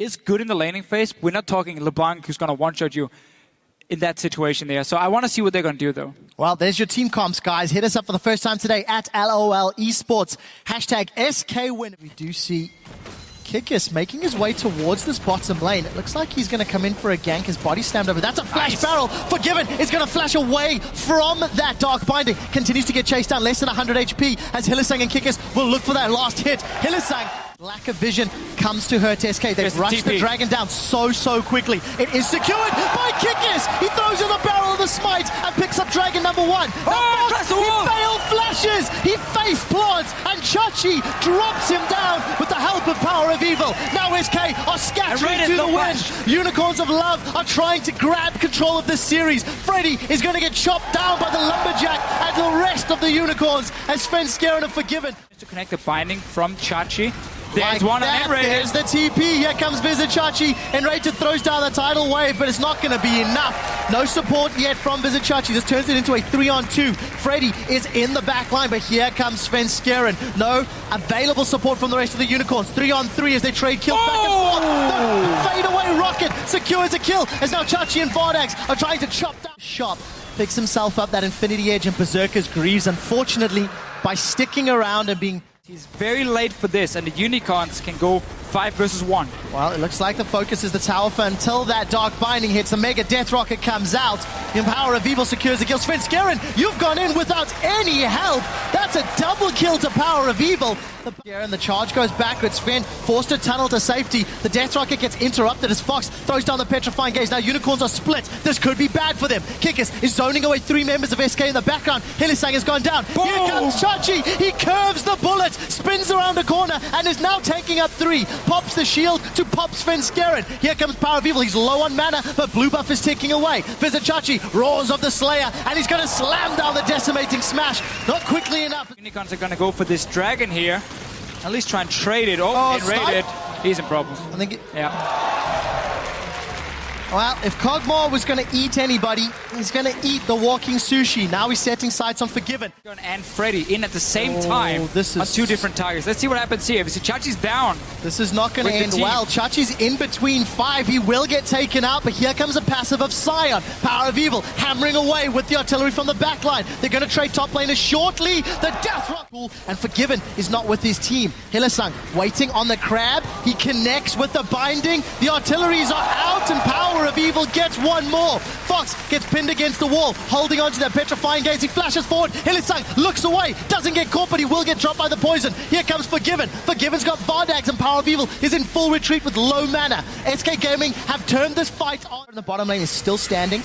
is good in the laning phase. We're not talking LeBlanc who's going to one-shot you in that situation there. So I want to see what they're going to do, though. Well, there's your team comps, guys. Hit us up for the first time today at LOL Esports. Hashtag SKWin. We do see Kikis making his way towards this bottom lane. It looks like he's going to come in for a gank. His body slammed over. That's a flash barrel. Forgiven is going to flash away from that Dark Binding. Continues to get chased down. Less than 100 HP as Hylissang and Kikis will look for that last hit. Hylissang, lack of vision comes to hurt SK. They've rushed the dragon down so quickly. It is secured by Kikis. He throws in the barrel of the smite and picks up dragon number 1. He fail flashes. He face plants and Chachi drops him down with the help of Power of Evil. Now SK are scattering to the wind. Unicorns of Love are trying to grab control of this series. Freddy is going to get chopped down by the Lumberjack and the rest of the Unicorns as Svenskeren are forgiven. To connect the binding from Chachi. There's one on Enrated. There's the TP. Here comes Vizichachi. Enrated throws down the tidal wave, but it's not going to be enough. No support yet from Vizichachi. This turns it into a 3-on-2. Freddy is in the back line, but here comes Svenskeren. No available support from the rest of the Unicorns. 3-on-3 as they trade kills back and forth. The fade-away rocket secures a kill as now Chachi and Vardax are trying to chop down. Shop picks himself up that Infinity Edge and Berserker's Greaves, unfortunately, by sticking around and being... He's very late for this, and the Unicorns can go 5 versus 1. Well, it looks like the focus is the tower for until that Dark Binding hits. The Mega Death Rocket comes out. The Power of Evil secures the kill. Svenskeren, you've gone in without any help. That's a double kill to Power of Evil. The charge goes backwards. Sven forced to tunnel to safety. The Death Rocket gets interrupted as Fox throws down the Petrifying Gaze. Now Unicorns are split. This could be bad for them. Kikis is zoning away 3 members of SK in the background. Hylissang has gone down. Boom. Here comes Chachi. He curves the bullet, spins around the corner, and is now taking up 3. Pops the shield to pop Svenskeren. Here comes Power of Evil. He's low on mana, but blue buff is ticking away. Vizichachi roars of the Slayer, and he's going to slam down the Decimating Smash. Not quickly enough. Unicorns are going to go for this dragon here. At least try and trade it. Enrated. He's in problems. I think yeah. Well, if Kog'Maw was going to eat anybody, he's going to eat the walking sushi. Now he's setting sights on Forgiven. And Freddy in at the same time on 2 different targets. Let's see what happens here. Chachi's down. This is not going to end well. Chachi's in between 5. He will get taken out, but here comes a passive of Scion. Power of Evil hammering away with the artillery from the backline. They're going to trade top laners shortly. The Death Rock and Forgiven is not with his team. Hylissang waiting on the crab. He connects with the binding. The artilleries are out and Power of Evil gets one more. Fox gets pinned against the wall, holding onto that Petrifying Gaze. He flashes forward. Hylissang looks away, doesn't get caught, but he will get dropped by the poison. Here comes Forgiven. Forgiven's got Vardax, and Power of Evil is in full retreat with low mana. SK Gaming have turned this fight on. The bottom lane is still standing,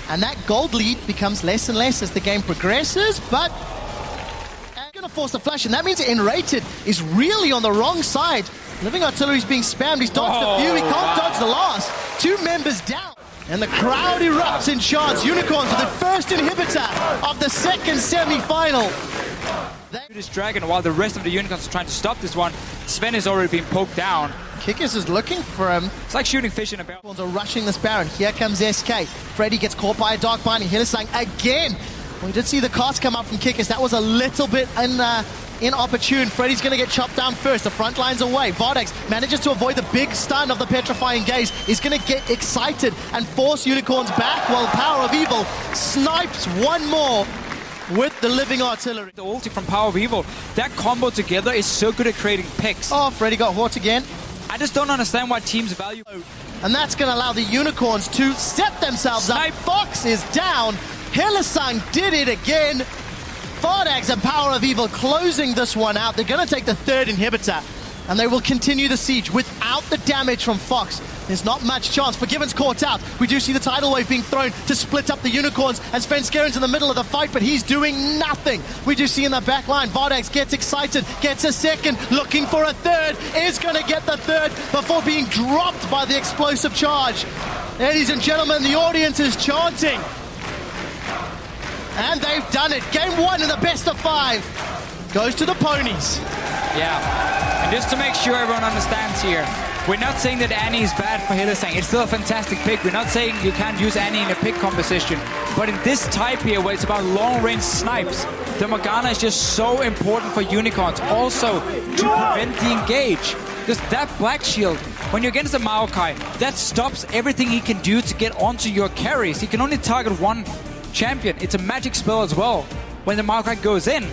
and that gold lead becomes less and less as the game progresses, but going to force the flash, and that means Enrated is really on the wrong side. Living Artillery is being spammed. He's dodged a few. He can't dodge the last. 2 members down. And the crowd erupts in chants. Unicorns with the first inhibitor of the second semi-final. This dragon, while the rest of the Unicorns are trying to stop this one, Sven is already being poked down. Kikis is looking for him. It's like shooting fish in a barrel. Unicorns are rushing this Baron. Here comes SK. Freddy gets caught by a Dark Binding. Hylissang again. We did see the cast come up from Kikis. That was a little bit inopportune. Freddy's going to get chopped down first. The front line's away. Vardax manages to avoid the big stun of the Petrifying Gaze. He's going to get excited and force Unicorns back while Power of Evil snipes one more with the Living Artillery. The ulti from Power of Evil, that combo together is so good at creating picks. Oh, Freddy got Hort again. I just don't understand why teams value. And that's going to allow the Unicorns to set themselves up. Fox is down. Hylissang did it again. Vardax and Power of Evil closing this one out. They're going to take the 3rd inhibitor, and they will continue the siege without the damage from Fox. There's not much chance. Forgiven's caught out. We do see the tidal wave being thrown to split up the Unicorns as Svenskeren's in the middle of the fight, but he's doing nothing. We do see in the back line, Vardax gets excited, gets a 2nd, looking for a 3rd, is going to get the 3rd before being dropped by the explosive charge. Ladies and gentlemen, the audience is chanting. And they've done it. Game 1 in the best of 5 goes to the ponies. Yeah, and just to make sure everyone understands here, we're not saying that Annie is bad for Hylissang. It's still a fantastic pick. We're not saying you can't use Annie in a pick composition. But in this type here, where it's about long-range snipes, the Morgana is just so important for Unicorns. Also, to prevent the engage. Because that Black Shield when you're against the Maokai, that stops everything he can do to get onto your carries. He can only target one champion. It's a magic spell as well when the Maokai goes in.